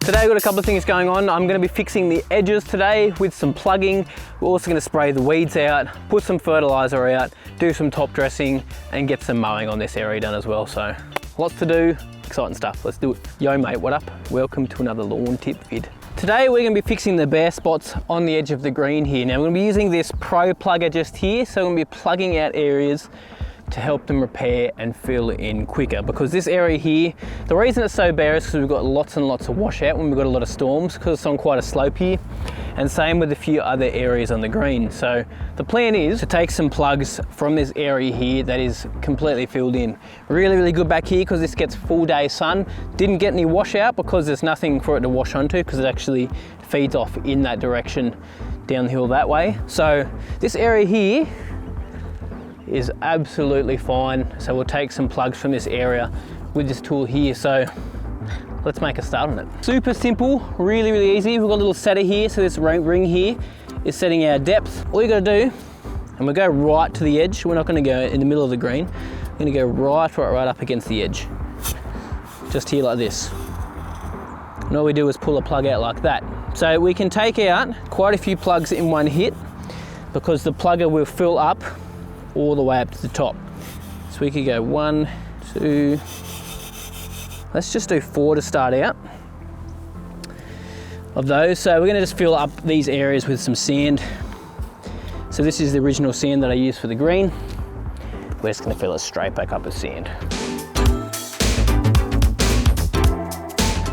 Today we've got a couple of things going on. I'm going to be fixing the edges today with some plugging. We're also going to spray the weeds out, put some fertilizer out, do some top dressing and get some mowing on this area done as well. So lots to do, exciting stuff. Let's do it. Yo mate, what up? Welcome to another lawn tip vid. Today we're going to be fixing the bare spots on the edge of the green here. Now we're going to be using this Proplugger just here, so we're going to be plugging out areas to help them repair and fill in quicker, because this area here, the reason it's so bare is because we've got lots and lots of washout when we've got a lot of storms, because it's on quite a slope here, and same with a few other areas on the green. So the plan is to take some plugs from this area here that is completely filled in. Really good back here because this gets full day sun. Didn't get any washout because there's nothing for it to wash onto, because it actually feeds off in that direction down the hill that way. So this area here is absolutely fine. So we'll take some plugs from this area with this tool here. So let's make a start on it. Super simple, really easy. We've got a little setter here. So this ring here is setting our depth. All you gotta do, and we'll go right to the edge. We're not gonna go in the middle of the green. We're gonna go right up against the edge. Just here like this. And all we do is pull a plug out like that. So we can take out quite a few plugs in one hit, because the plugger will fill up all the way up to the top. So we could go 1, 2, let's just do 4 to start out of those. So we're going to just fill up these areas with some sand. So this is the original sand that I used for the green. We're just going to fill it straight back up with sand.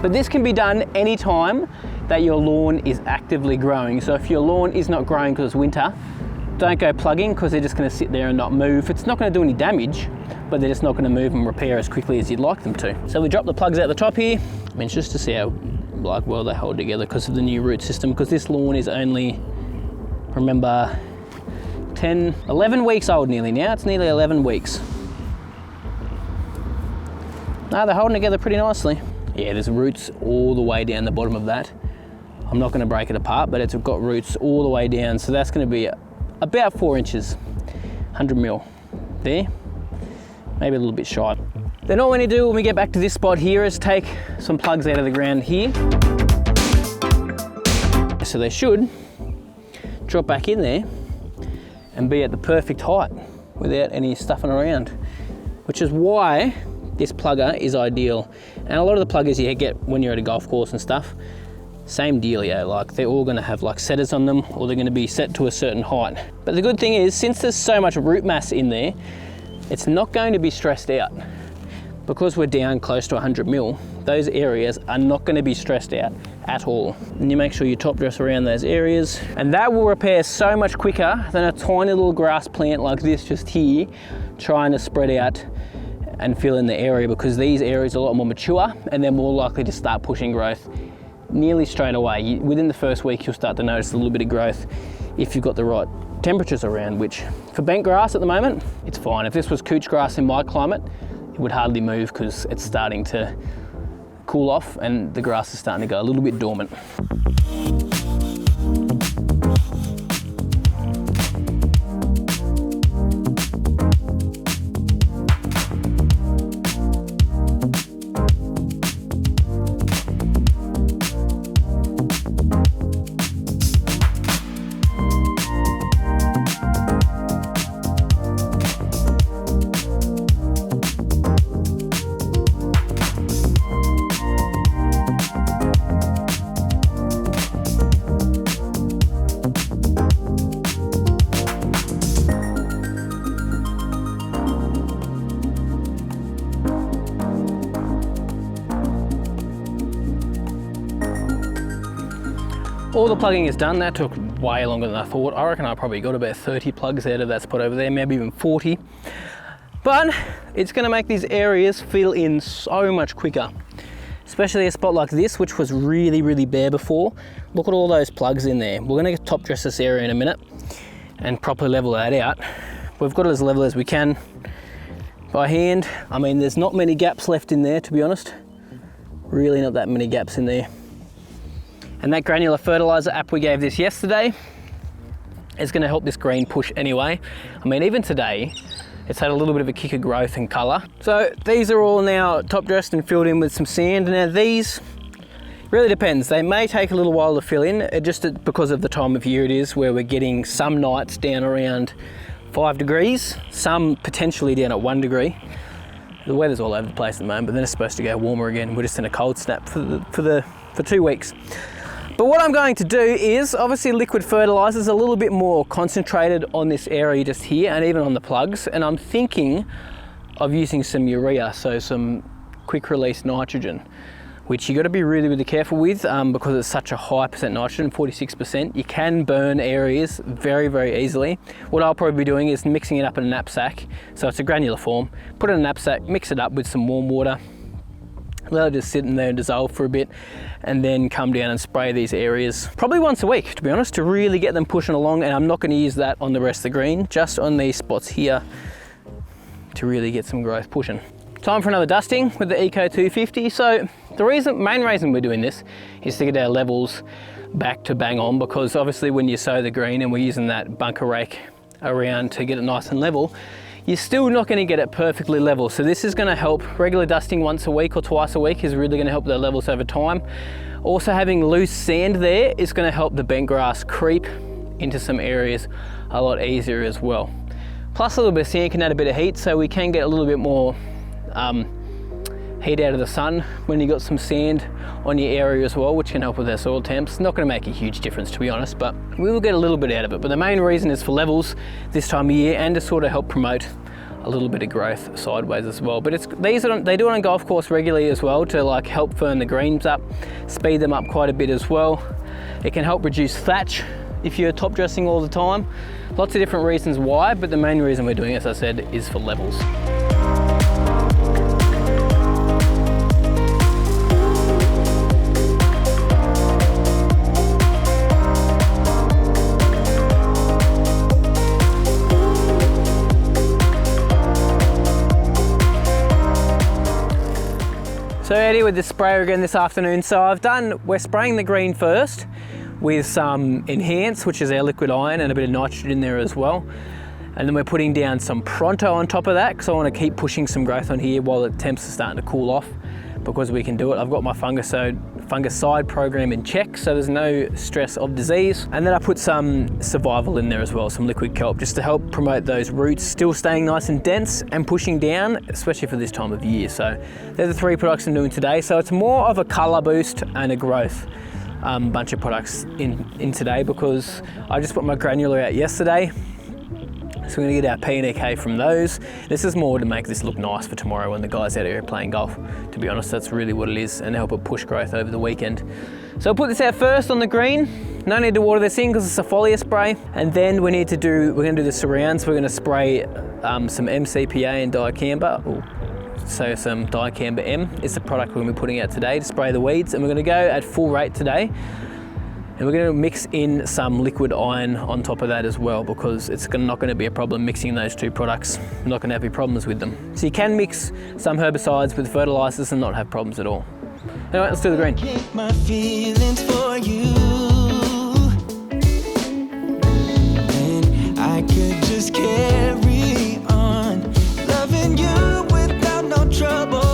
But this can be done anytime that your lawn is actively growing. So if your lawn is not growing because it's winter, don't go plugging, because they're just going to sit there and not move. It's not going to do any damage, but they're just not going to move and repair as quickly as you'd like them to. So we drop the plugs out the top here. I mean, just to see how well they hold together because of the new root system, because this lawn is only, remember, 11 weeks old nearly now. It's nearly 11 weeks. No, they're holding together pretty nicely. Yeah, there's roots all the way down the bottom of that. I'm not going to break it apart, but it's got roots all the way down. So that's going to be about 4 inches, 100 mil there, maybe a little bit shy. Then all we need to do when we get back to this spot here is take some plugs out of the ground here. So they should drop back in there and be at the perfect height without any stuffing around, which is why this plugger is ideal. And a lot of the pluggers you get when you're at a golf course and stuff, same dealio, like they're all going to have like setters on them, or they're going to be set to a certain height. But the good thing is, since there's so much root mass in there, it's not going to be stressed out. Because we're down close to 100 mil, those areas are not going to be stressed out at all. And you make sure you top dress around those areas, and that will repair so much quicker than a tiny little grass plant like this just here, trying to spread out and fill in the area, because these areas are a lot more mature and they're more likely to start pushing growth nearly straight away. Within the first week, you'll start to notice a little bit of growth if you've got the right temperatures around, which for bent grass at the moment, it's fine. If this was couch grass in my climate, it would hardly move because it's starting to cool off and the grass is starting to go a little bit dormant. All the plugging is done. That took way longer than I thought. I reckon I probably got about 30 plugs out of that spot over there, maybe even 40. But it's going to make these areas fill in so much quicker, especially a spot like this, which was really bare before. Look at all those plugs in there. We're going to top dress this area in a minute and properly level that out. We've got it as level as we can by hand. I mean, there's not many gaps left in there, to be honest. Really not that many gaps in there. And that granular fertilizer app we gave this yesterday is going to help this green push anyway. I mean, even today, it's had a little bit of a kick of growth and colour. So these are all now top dressed and filled in with some sand. Now these, Really depends. They may take a little while to fill in, just because of the time of year it is, where we're getting some nights down around 5 degrees, some potentially down at 1 degree. The weather's all over the place at the moment, but then it's supposed to go warmer again. We're just in a cold snap for 2 weeks. But what I'm going to do is, obviously liquid fertilizers a little bit more concentrated on this area just here, and even on the plugs. And I'm thinking of using some urea, so some quick release nitrogen, which you got to be really, really careful with because it's such a high percent nitrogen, 46%. You can burn areas very, very easily. What I'll probably be doing is mixing it up in a knapsack. So it's a granular form, put it in a knapsack, mix it up with some warm water, let it just sit in there and dissolve for a bit, and then come down and spray these areas probably once a week, to be honest, to really get them pushing along. And I'm not going to use that on the rest of the green, just on these spots here to really get some growth pushing. Time for another dusting with the Eco 250. So the main reason we're doing this is to get our levels back to bang on, because obviously when you sow the green and we're using that bunker rake around to get it nice and level, you're still not going to get it perfectly level. So this is going to help. Regular dusting once a week or twice a week is really going to help the levels over time. Also, having loose sand there is going to help the bent grass creep into some areas a lot easier as well. Plus a little bit of sand can add a bit of heat, so we can get a little bit more heat out of the sun when you got some sand on your area as well, which can help with our soil temps. Not going to make a huge difference, to be honest, but we will get a little bit out of it. But the main reason is for levels this time of year, and to sort of help promote a little bit of growth sideways as well. But they do it on golf course regularly as well, to like help firm the greens up, speed them up quite a bit as well. It can help reduce thatch if you're top dressing all the time. Lots of different reasons why, but the main reason we're doing it, as I said, is for levels. So Eddie with the sprayer again this afternoon. So we're spraying the green first with some Enhance, which is our liquid iron, and a bit of nitrogen in there as well. And then we're putting down some Pronto on top of that, because I want to keep pushing some growth on here while the temps are starting to cool off, because we can do it. I've got my fungicide program in check, so there's no stress of disease. And then I put some Survival in there as well, some liquid kelp, just to help promote those roots still staying nice and dense and pushing down, especially for this time of year. So they're the 3 products I'm doing today. So it's more of a colour boost and a growth bunch of products in today, because I just put my granular out yesterday. So we're going to get our P and EK from those. This is more to make this look nice for tomorrow when the guys out here playing golf. To be honest, that's really what it is, and help it push growth over the weekend. So I'll put this out first on the green. No need to water this in because it's a foliar spray. And then we're going to do the surrounds. We're going to spray some MCPA and dicamba. So some dicamba M is the product we're going to be putting out today to spray the weeds. And we're going to go at full rate today. And we're going to mix in some liquid iron on top of that as well, because it's not going to be a problem mixing those 2 products. You're not going to have any problems with them. So you can mix some herbicides with fertilizers and not have problems at all. Anyway, let's do the green. My feelings for you. And I could just carry on loving you without no trouble.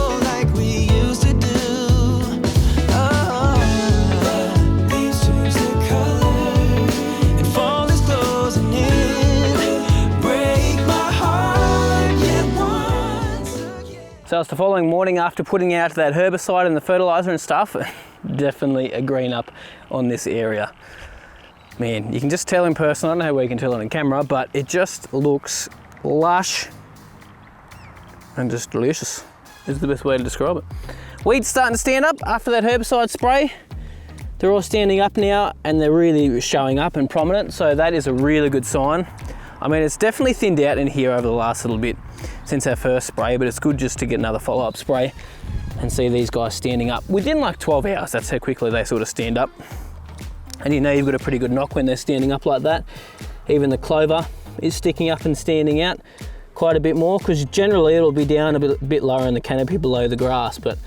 So it's the following morning after putting out that herbicide and the fertilizer and stuff. Definitely a green up on this area. Man, you can just tell in person. I don't know how well you can tell it on camera, but it just looks lush and just delicious. Is the best way to describe it. Weeds starting to stand up after that herbicide spray. They're all standing up now and they're really showing up and prominent. So that is a really good sign. I mean, it's definitely thinned out in here over the last little bit since our first spray, but it's good just to get another follow-up spray and see these guys standing up. Within like 12 hours, that's how quickly they sort of stand up. And you know you've got a pretty good knock when they're standing up like that. Even the clover is sticking up and standing out quite a bit more, because generally it'll be down a bit lower in the canopy below the grass, but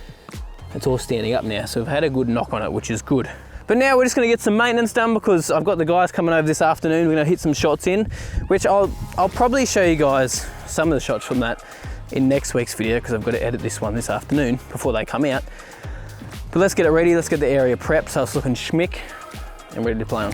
it's all standing up now. So we've had a good knock on it, which is good. But now we're just going to get some maintenance done, because I've got the guys coming over this afternoon. We're going to hit some shots in, which I'll probably show you guys some of the shots from that in next week's video, because I've got to edit this one this afternoon before they come out. But let's get it ready, let's get the area prepped so it's looking schmick and ready to play on.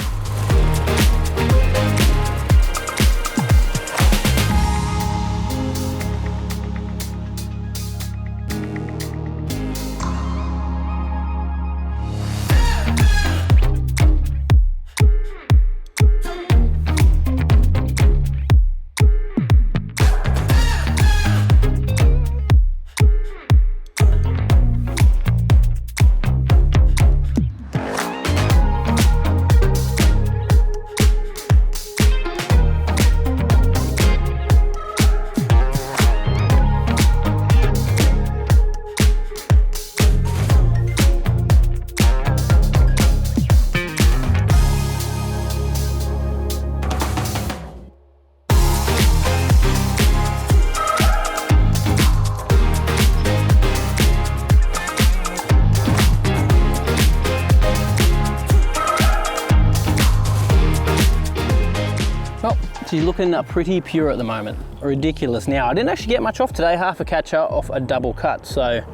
She's looking pretty pure at the moment, ridiculous. Now, I didn't actually get much off today, half a catcher off a double cut, so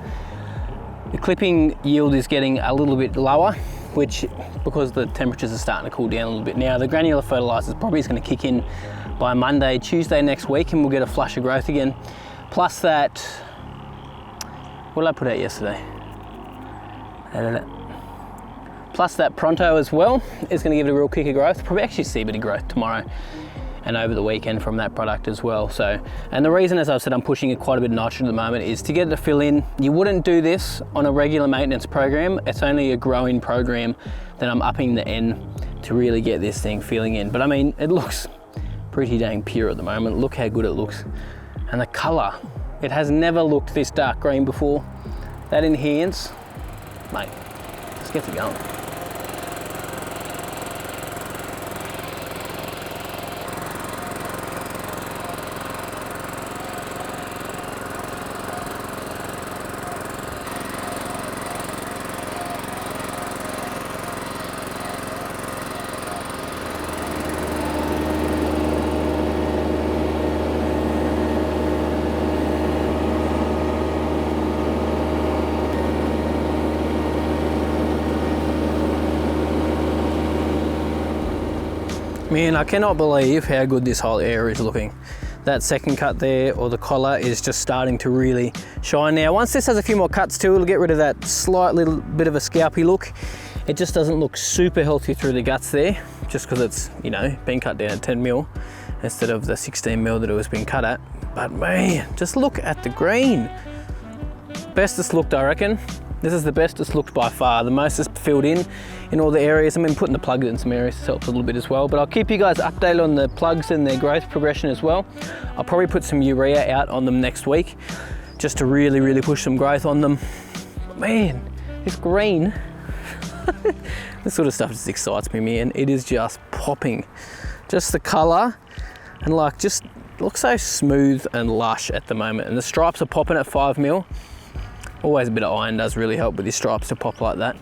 the clipping yield is getting a little bit lower, which because the temperatures are starting to cool down a little bit. Now, the granular fertilizers probably is going to kick in by Monday, Tuesday next week, and we'll get a flush of growth again. Plus that, what did I put out yesterday? Plus that Pronto as well is going to give it a real kick of growth. Probably actually see a bit of growth tomorrow and over the weekend from that product as well. So, and the reason, as I've said, I'm pushing quite a bit of nitrogen at the moment is to get it to fill in. You wouldn't do this on a regular maintenance program. It's only a growing program that I'm upping the N to really get this thing filling in. But I mean, it looks pretty dang pure at the moment. Look how good it looks. And the color, it has never looked this dark green before. That enhance, mate, let's get it going. Man, I cannot believe how good this whole area is looking. That second cut there, or the collar, is just starting to really shine now. Once this has a few more cuts too, it'll get rid of that slight little bit of a scalpy look. It just doesn't look super healthy through the guts there, just because it's, you know, been cut down at 10 mil instead of the 16 mil that it was being cut at. But man, just look at the green. Bestest looked, I reckon. This is the best it's looked by far. The most is filled in all the areas. I've been putting the plugs in some areas, this helps a little bit as well. But I'll keep you guys updated on the plugs and their growth progression as well. I'll probably put some urea out on them next week, just to really, really push some growth on them. Man, this green, this sort of stuff just excites me, man. It is just popping. Just the color, and like, just looks so smooth and lush at the moment. And the stripes are popping at 5 mil. Always a bit of iron does really help with your stripes to pop like that.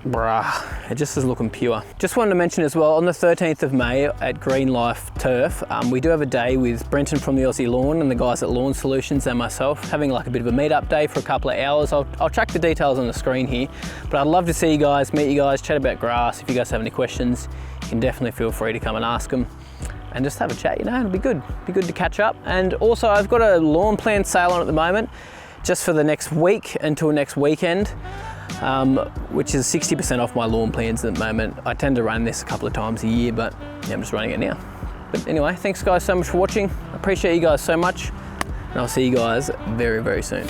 Bruh, it just is looking pure. Just wanted to mention as well, on the 13th of May at Green Life Turf, we do have a day with Brenton from the Aussie Lawn and the guys at Lawn Solutions and myself, having like a bit of a meetup day for a couple of hours. I'll track the details on the screen here, but I'd love to see you guys, meet you guys, chat about grass. If you guys have any questions, you can definitely feel free to come and ask them and just have a chat, you know, it'll be good. Be good to catch up. And also I've got a lawn plan sale on at the moment, just for the next week until next weekend, which is 60% off my lawn plans at the moment. I tend to run this a couple of times a year, but yeah, I'm just running it now. But anyway, thanks guys so much for watching. I appreciate you guys so much, and I'll see you guys very, very soon.